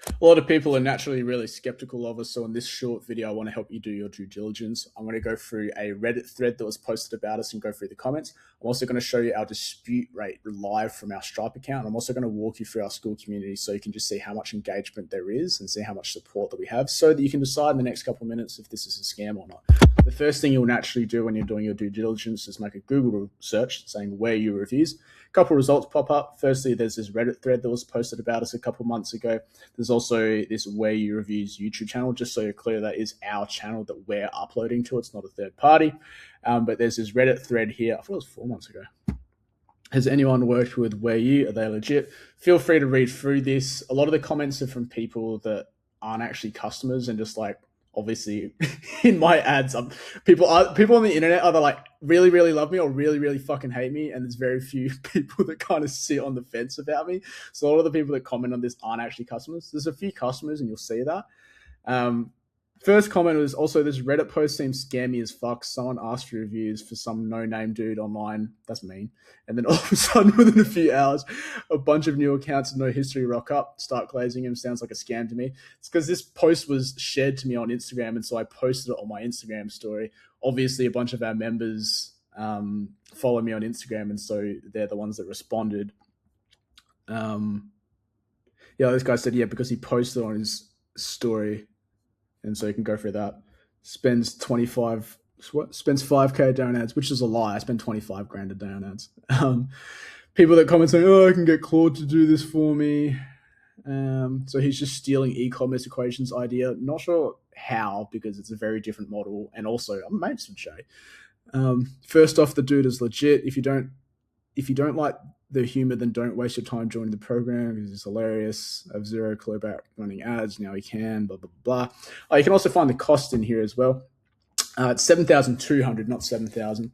A lot of people are naturally really skeptical of us. So in this short video, I want to help you do your due diligence. I'm going to go through a Reddit thread that was posted about us and go through the comments. I'm also going to show you our dispute rate live from our Stripe account. I'm also going to walk you through our school community so you can just see how much engagement there is and see how much support that we have so that you can decide in the next couple of minutes if this is a scam or not. The first thing you'll naturally do when you're doing your due diligence is make a Google search saying where you reviews. A couple of results pop up. Firstly, there's this Reddit thread that was posted about us a couple months ago. There's also this Where You Reviews YouTube channel, just so you're clear that is our channel that we're uploading to. It's not a third party. But there's this Reddit thread here. I thought it was 4 months ago. Has anyone worked with Where You? Are they legit? Feel free to read through this. A lot of the comments are from people that aren't actually customers and just like, obviously in my ads, people on the internet either like really, really love me or really, really fucking hate me. And there's very few people that kind of sit on the fence about me. So a lot of the people that comment on this aren't actually customers. There's a few customers and you'll see that. First comment was also this Reddit post seems scammy as fuck. Someone asked for reviews for some no-name dude online. That's mean. And then all of a sudden, within a few hours, a bunch of new accounts with no history rock up, start glazing him. Sounds like a scam to me. It's because this post was shared to me on Instagram, and so I posted it on my Instagram story. Obviously, a bunch of our members follow me on Instagram, and so they're the ones that responded. This guy said, yeah, because he posted on his story. And so you can go through that. Spends 5K a day on ads, which is a lie. I spend 25 grand a day on ads. People that comment saying, "Oh, I can get Claude to do this for me." So he's just stealing e-commerce equations idea. Not sure how, because it's a very different model. And also, I'm mates with Jay. First off, the dude is legit. If you don't like the humor, then don't waste your time joining the program because it's hilarious. I have zero clue about running ads. Now he can, blah, blah, blah. You can also find the cost in here as well. It's 7,200, not 7,000.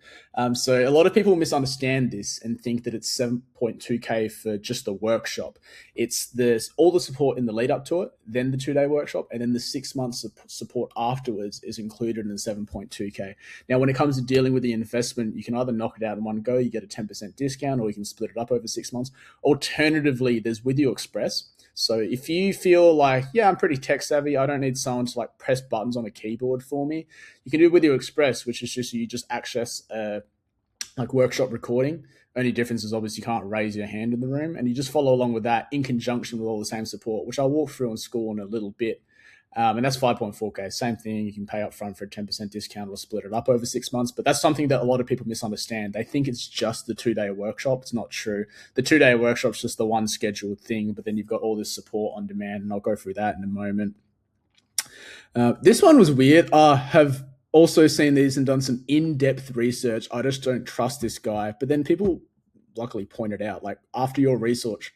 So a lot of people misunderstand this and think that it's 7.2K for just the workshop. It's all the support in the lead up to it, then the 2-day workshop, and then the 6 months of support afterwards is included in the 7.2K. Now, when it comes to dealing with the investment, you can either knock it out in one go, you get a 10% discount, or you can split it up over 6 months. Alternatively, there's With You Express. So if you feel like, yeah, I'm pretty tech savvy, I don't need someone to like press buttons on a keyboard for me, you can do With You Express, which is just you just access like workshop recording. Only difference is obviously you can't raise your hand in the room, and you just follow along with that in conjunction with all the same support, which I'll walk through in school in a little bit. And that's 5.4K. Same thing. You can pay up front for a 10% discount or split it up over 6 months. But that's something that a lot of people misunderstand. They think it's just the 2-day workshop. It's not true. The 2-day workshop's just the one scheduled thing, but then you've got all this support on demand, and I'll go through that in a moment. This one was weird. I have also seen these and done some in-depth research. I just don't trust this guy. But then people luckily pointed out, like, after your research,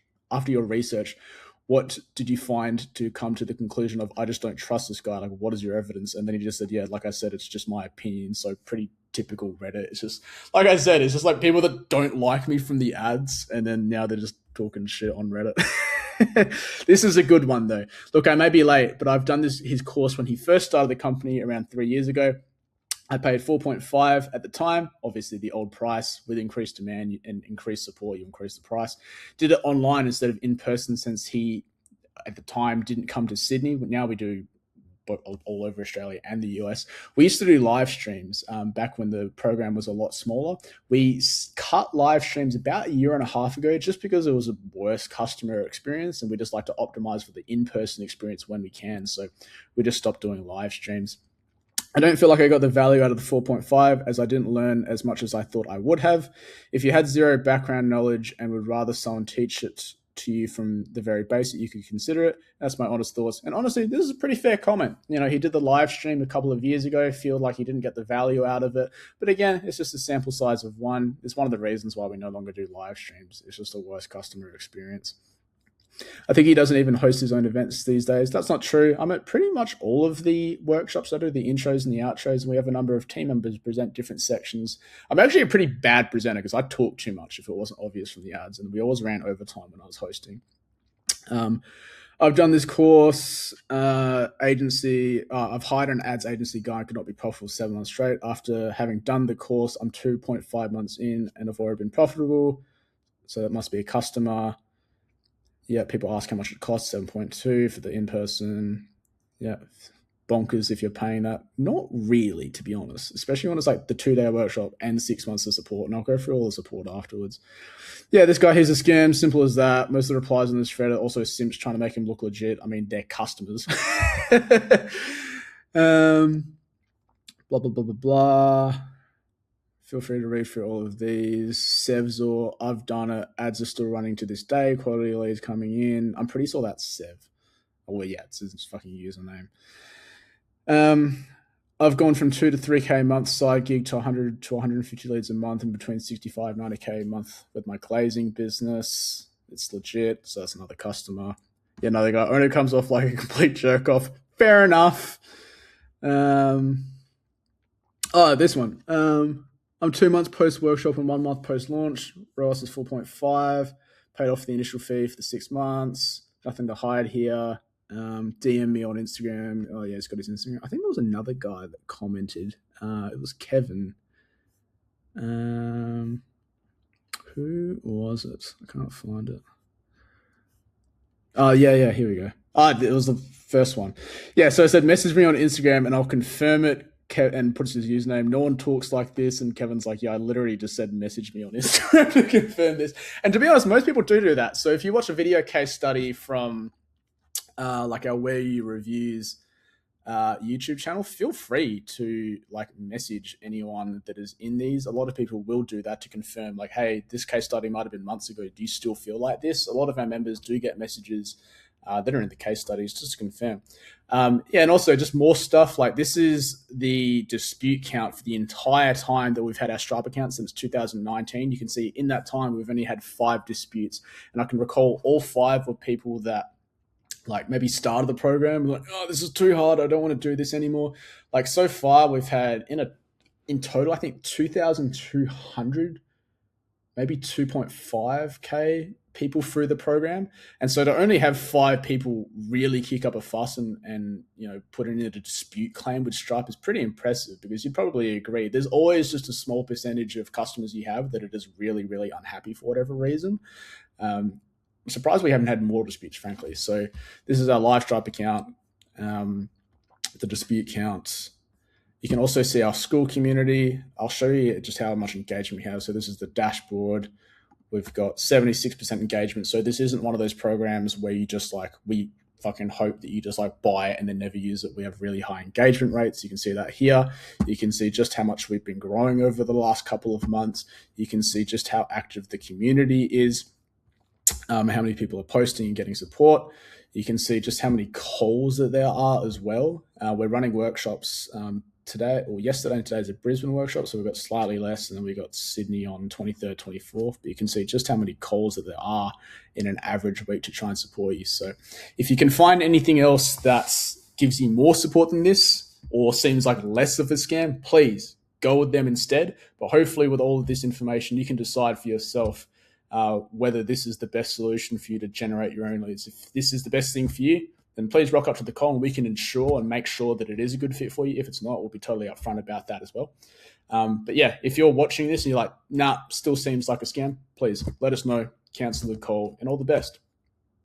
what did you find to come to the conclusion of, I just don't trust this guy? Like, what is your evidence? And then he just said, yeah, like I said, it's just my opinion. So pretty typical Reddit. It's just, like I said, it's just like people that don't like me from the ads. And then now they're just talking shit on Reddit. This is a good one though. Look, I may be late, but I've done his course when he first started the company around 3 years ago. I paid 4.5 at the time, obviously the old price. With increased demand and increased support, you increase the price. Did it online instead of in person, since he, at the time, didn't come to Sydney. But now we do all over Australia and the US. We used to do live streams back when the program was a lot smaller. We cut live streams about a year and a half ago just because it was a worse customer experience, and we just like to optimize for the in-person experience when we can. So we just stopped doing live streams. I don't feel like I got the value out of the 4.5 as I didn't learn as much as I thought I would have. If you had zero background knowledge and would rather someone teach it to you from the very basic, you could consider it. That's my honest thoughts. And honestly, this is a pretty fair comment. You know, he did the live stream a couple of years ago, feel like he didn't get the value out of it. But again, it's just a sample size of one. It's one of the reasons why we no longer do live streams. It's just a worse customer experience. I think he doesn't even host his own events these days. That's not true. I'm at pretty much all of the workshops. I do the intros and the outros, and we have a number of team members present different sections. I'm actually a pretty bad presenter because I talk too much if it wasn't obvious from the ads, and we always ran overtime when I was hosting. I've done this course, agency. I've hired an ads agency guy. I could not be profitable 7 months straight. After having done the course, I'm 2.5 months in and I've already been profitable. So that must be a customer. Yeah, people ask how much it costs, 7.2 for the in-person. Yeah, bonkers if you're paying that. Not really, to be honest, especially when it's like the 2-day workshop and 6 months of support. And I'll go through all the support afterwards. Yeah, this guy, here's a scam. Simple as that. Most of the replies in this thread are also simps trying to make him look legit. I mean, they're customers. Blah, blah, blah, blah, blah. Feel free to read through all of these. Sevs or I've done it. Ads are still running to this day. Quality leads coming in. I'm pretty sure that's Sev. Oh, well, yeah, it's his fucking username. I've gone from 2 to 3K a month side gig to 100 to 150 leads a month and between 65 90K a month with my glazing business. It's legit. So that's another customer. Yeah, another guy only comes off like a complete jerk off. Fair enough. This one. I'm 2 months post workshop and 1 month post launch. ROAS is 4.5. Paid off the initial fee for the 6 months. Nothing to hide here. DM me on Instagram. Oh yeah, he's got his Instagram. I think there was another guy that commented. It was Kevin. Who was it? I can't find it. Oh yeah, here we go. It was the first one. Yeah, so I said message me on Instagram and I'll confirm it. And puts his username. No one talks like this, and Kevin's like, "Yeah, I literally just said message me on Instagram to confirm this." And to be honest, most people do that. So if you watch a video case study from like our Where You Reviews YouTube channel, feel free to like message anyone that is in these. A lot of people will do that to confirm, like, "Hey, this case study might have been months ago. Do you still feel like this?" A lot of our members do get messages that are in the case studies just to confirm. Yeah, and also just more stuff. Like this is the dispute count for the entire time that we've had our Stripe account since 2019. You can see in that time we've only had 5 disputes, and I can recall all 5 were people that like maybe started the program like, "Oh, this is too hard. I don't want to do this anymore." Like so far, we've had in total, I think 2,200, maybe 2.5K people through the program. And so to only have 5 people really kick up a fuss and put in a dispute claim with Stripe is pretty impressive, because you'd probably agree there's always just a small percentage of customers you have that are just really, really unhappy for whatever reason. I'm surprised we haven't had more disputes, frankly. So this is our live Stripe account, the dispute counts. You can also see our school community. I'll show you just how much engagement we have. So this is the dashboard. We've got 76% engagement. So this isn't one of those programs where you just like, we fucking hope that you just like buy it and then never use it. We have really high engagement rates. You can see that here. You can see just how much we've been growing over the last couple of months. You can see just how active the community is, how many people are posting and getting support. You can see just how many calls that there are as well. We're running workshops today or yesterday, and today's a Brisbane workshop, so we've got slightly less, and then we got Sydney on 23rd, 24th. But you can see just how many calls that there are in an average week to try and support you. So if you can find anything else that gives you more support than this or seems like less of a scam, please go with them instead. But hopefully with all of this information, you can decide for yourself whether this is the best solution for you to generate your own leads. If this is the best thing for you, then please rock up to the call and we can ensure and make sure that it is a good fit for you. If it's not, we'll be totally upfront about that as well. But yeah, if you're watching this and you're like, nah, still seems like a scam, please let us know, cancel the call, and all the best.